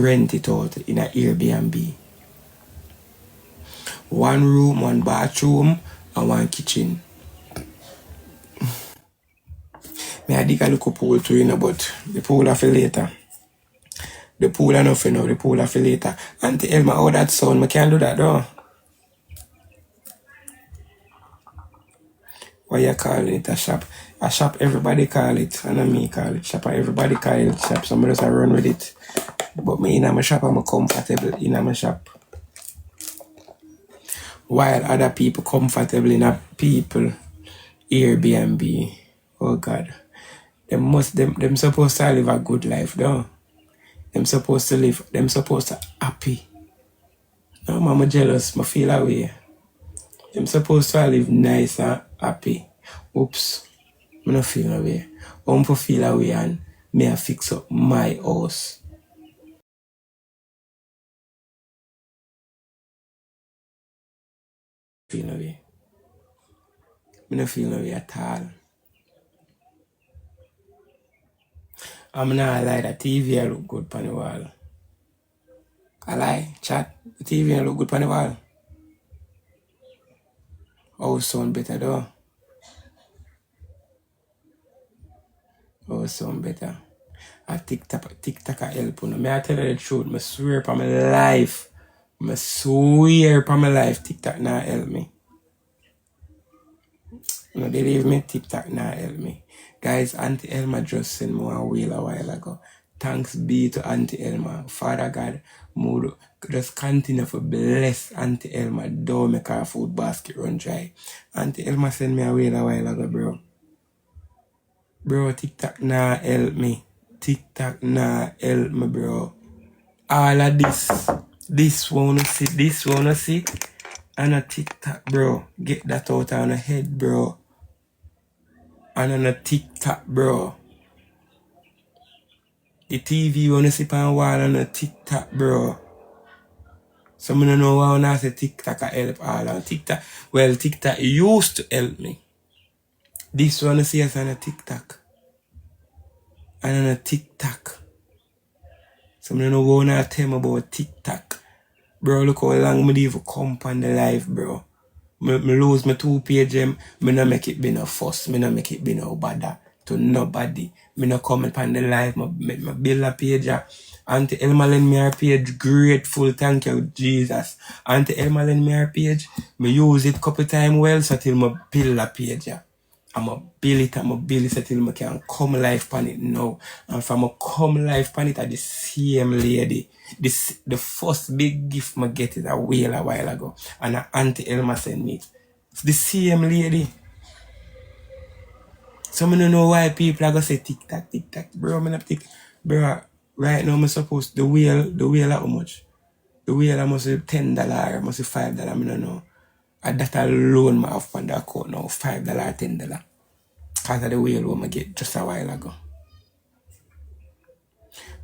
rent it out in an Airbnb. 1 room, 1 bathroom, and 1 kitchen. I dig a little pool too, but the pool for later. The pool enough, the pool for later. Auntie Elma, how that sound? I can't do that though. What you call it? A shop? A shop, everybody call it. And not me call it shop. Everybody call it shop. Somebody just run with it. But me in my shop, I'm comfortable in my shop. While other people comfortable in a people Airbnb. Oh God. Them supposed to live a good life though. Them supposed to happy. No, I'm jealous, I feel away. Them supposed to live nice and happy. Oops. I don't feel away. I'm for feel away and may I fix up my house. Feel away. I don't feel away at all. I'm not lie, the TV I look good on the wall. I lie, chat, the TV I look good on the wall. Oh, sound better though. Oh, sound better. I TikTok I help you. May I tell you the truth, I swear upon my life. I swear upon my life, TikTok not help me. You know, believe me, TikTok not help me. Guys, Auntie Elma just sent me a wheel a while ago. Thanks be to Auntie Elma. Father God, just continue to bless Auntie Elma. Don't make her food basket run dry. Auntie Elma sent me a wheel a while ago, bro. Bro, TikTok nah help me. TikTok nah help me, bro. All of this wanna see, and a TikTok, bro. Get that out of your head, bro. And on a TikTok, bro. The TV wanna see on wall on a TikTok, bro. So I don't know why I say TikTok I help all on TikTok. Well, TikTok used to help me. This one I see us on a TikTok. And on a TikTok. So I don't know what I tell me about TikTok. Bro, look how long I even come on the live, bro. I lose my 2 page, I not make it be no fuss, I not make it be no bother to nobody. I not comment on the live, I build a page. Auntie Elma lend me her page, grateful, thank you, Jesus. Auntie Elma lend me her page, I use it couple times well, so till I build a page. I'ma build it so till I can come live on it now. And from I come live on it, I the same lady. The first big gift I get is a while ago. And Auntie Elma sent me it. It's the same lady. So I don't know why people are gonna say TikTok. Bro, I'm not TikTok. Bro, right now I'm supposed the wheel how much? The wheel must be $10, must be $5, I don't know. And that alone I have on the account now, $5, $10. Because of the wheel I get just a while ago.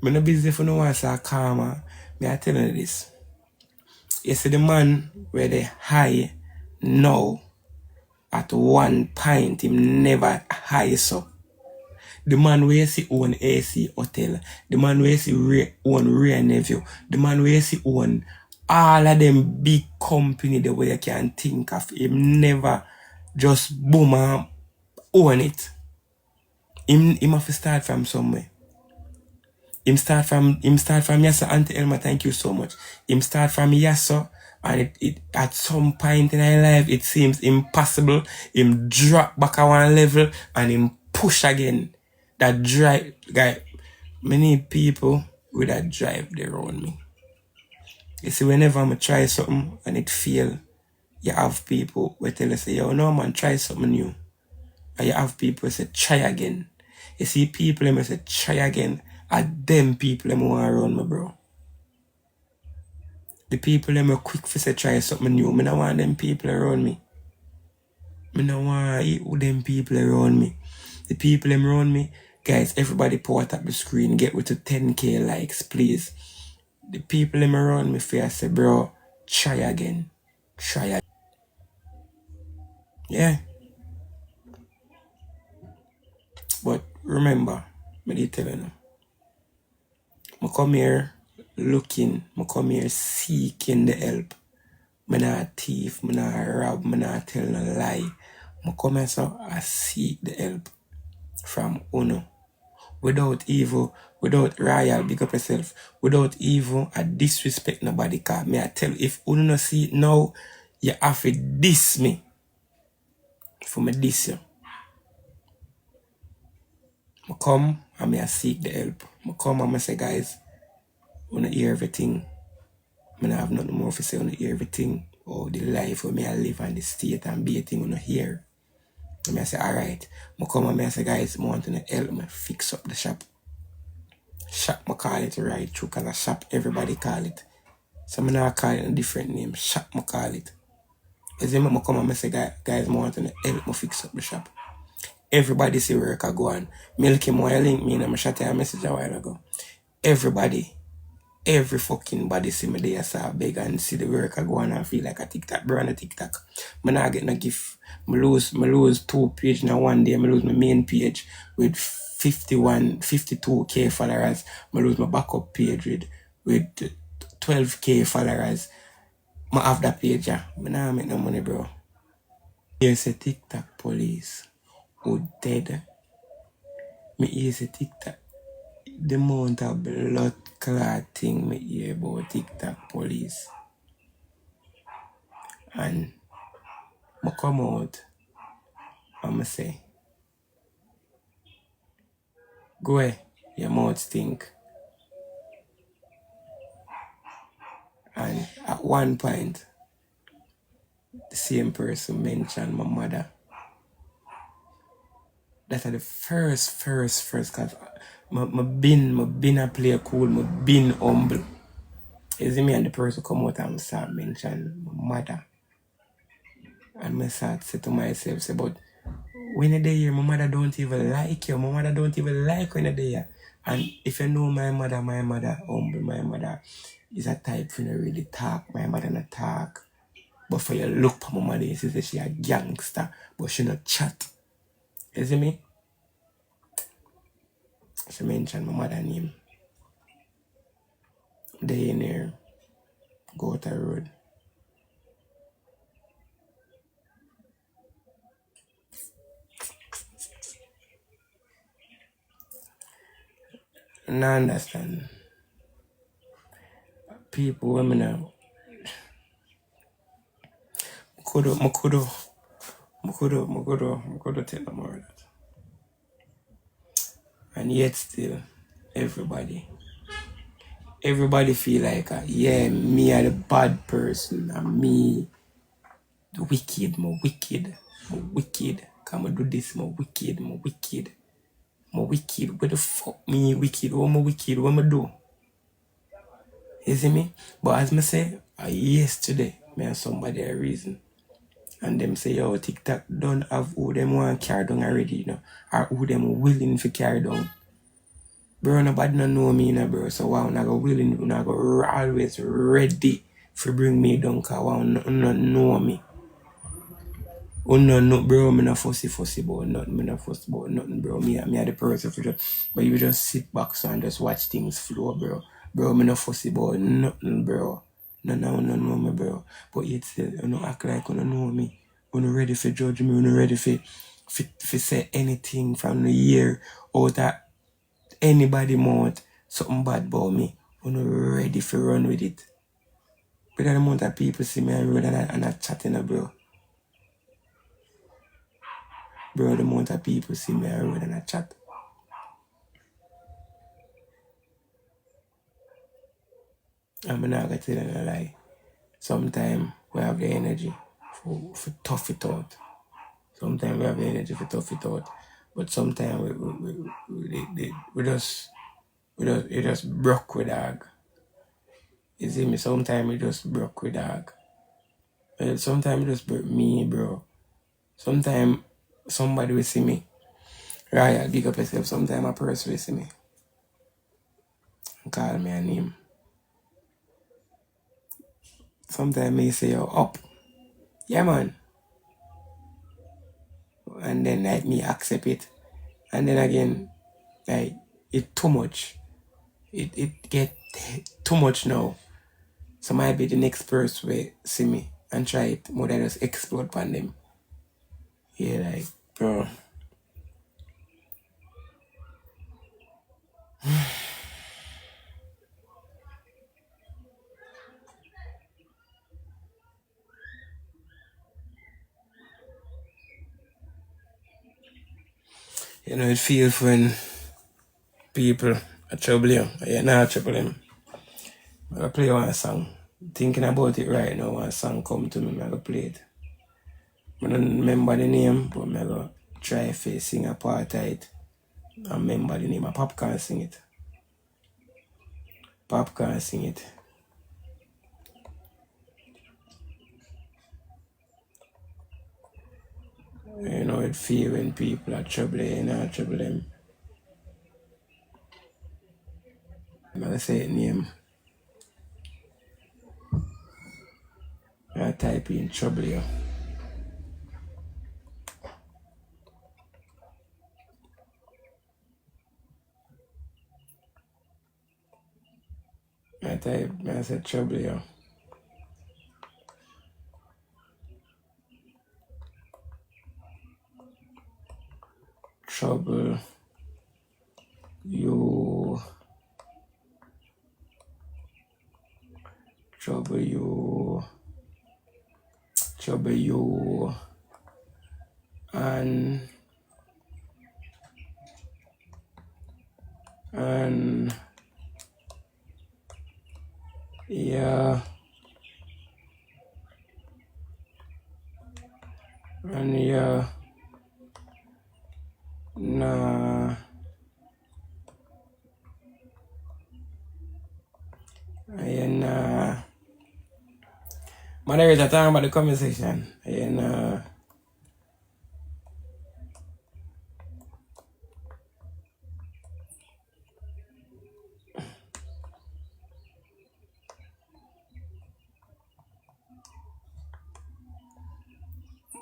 I'm not busy for no one, so karma. I tell you this. You see the man where they high now at one point, him never high so. The man where you see own AC hotel, the man where you see own Ray Nephew, the man where you see own all of them big company the way you can think of, him never just boom and own it. Him have to start from somewhere. Him start from yes, Auntie Elma, thank you so much. Him start from yes, and it at some point in our life it seems impossible. Him drop back at one level and him push again. That drive, guy, many people with that drive they around me. You see, whenever I try something and it fail, you have people who tell you, say, yo, no man, try something new. And you have people who say, try again. You see people who say, try again. And them people who want around me, bro. The people who are quick for say, try something new. I don't want them people around me. I don't want them people around me. The people around me, guys, everybody put up the screen, get with to 10K likes, please. The people around me fear say, bro, try again. Try again. Yeah. But remember, I tell you now. I come here looking, I come here seeking the help. I'm not a thief, I'm not a rob, I'm not tell no lie. I come here so I seek the help from Uno. Without evil, without royal, big up yourself. Without evil, I disrespect nobody. Cause me I tell if Uno no see it now, you have to diss me. For me diss you. I come and I seek the help. I come and I say, guys, I want to hear everything. I don't have nothing more to say. I want to hear everything. Oh, the life where I live and the state and be a thing I want to hear. And I say, alright. I come and I say, guys, I want to help me fix up the shop. Shop, I call it right through because a shop, everybody call it. So I not call it a different name. Shop, I call it. As I come and I say, guys, I want to help me fix up the shop. Everybody see work I go on. Milky Moy link me and I shot a message a while ago. Everybody, every fucking body see me there, so I beg and see the work I go on and feel like a TikTok, bro, on a TikTok. I not get no gift. I lose 2 pages now one day. I lose my main page with 52K followers. I lose my backup page with 12K followers. I have that page, yeah. I not make no money, bro. Here's a TikTok police who dead. Me here's a TikTok. The amount of blood clotting me hear about TikTok police. And I come out and I say, go away, your mouth stink. And at one point, the same person mentioned my mother. That's the first, cause I been a player cool, I been humble. You see me and the person come out and start mention my mother. And I start say to myself, say, but when you're there, my mother don't even like you. My mother don't even like when you're there. And if you know my mother humble, my mother is a type who don't really talk. My mother not talk. But for you look for my mother, you see she a gangster, but she not chat. You see me? She mentioned my mother name. They in there, go to the road. And I understand. People, women now. I could have taken them more of that. And yet still, everybody feel like, yeah, me are the bad person, and me the wicked, I'm wicked. Come and do this, I'm wicked. Where the fuck me wicked? What am I wicked? What am I do? You see me? But as I say, yesterday, me and somebody a reason. And them say, yo, TikTok don't have who them want carry down already, you know, or who them willing to carry down. Bro, nobody don't know me, you know, bro. So wow, I go willing, I go always ready to bring me down, cause wow, not know me. Oh no, bro, me not fussy about nothing. Me not fussy about nothing, bro. Me are the person for just, but you just sit back so and just watch things flow, bro. Bro, me not fussy about nothing, bro. No know me, bro. But yet still, you know, act like you don't know me. You not ready for judge me. You not ready for say anything from the year out of anybody mouth something bad about me. You not ready for run with it. But the amount of people see me on road and I chatting, bro. Bro, the amount of people see me on road and I chat. I'm not gonna tell them a lie. Sometimes we have the energy for tough it out. Sometimes we have the energy for tough it out. But sometimes we just broke with dog. You see me? Sometimes we just broke with dog. Sometimes it just broke me, bro. Sometimes somebody will see me. Right, big up yourself. Sometimes a person will see me and call me a name. Sometimes me say, yo, up. Yeah, man. And then like me accept it. And then again, like, it's too much. it get too much now. So might be the next person will see me and try it more than just explode upon them. Yeah, like, bro. You know, it feels when people are trouble you. You're not trouble them. I'm gonna play one song. Thinking about it right now, one song come to me, I'm gonna play it. I don't remember the name, but I'm gonna try to sing a part of it. I remember the name. Popcorn sing it. Popcorn sing it. You know, it feel when people are trouble, you know, trouble them. I'm gonna say it name. I type in trouble you. I say trouble you. Trouble you. Trouble you. Trouble you. And yeah. And yeah. Nah. And moderator talking about the comment section. And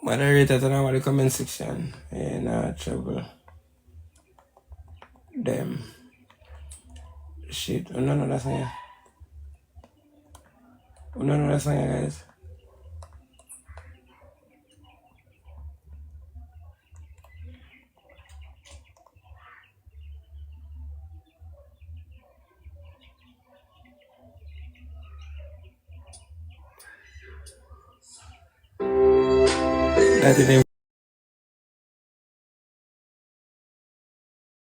moderator talking about the comment section. And trouble them. Shit. Oh, no, that's not it. Oh, no, that's not it, guys. That's it.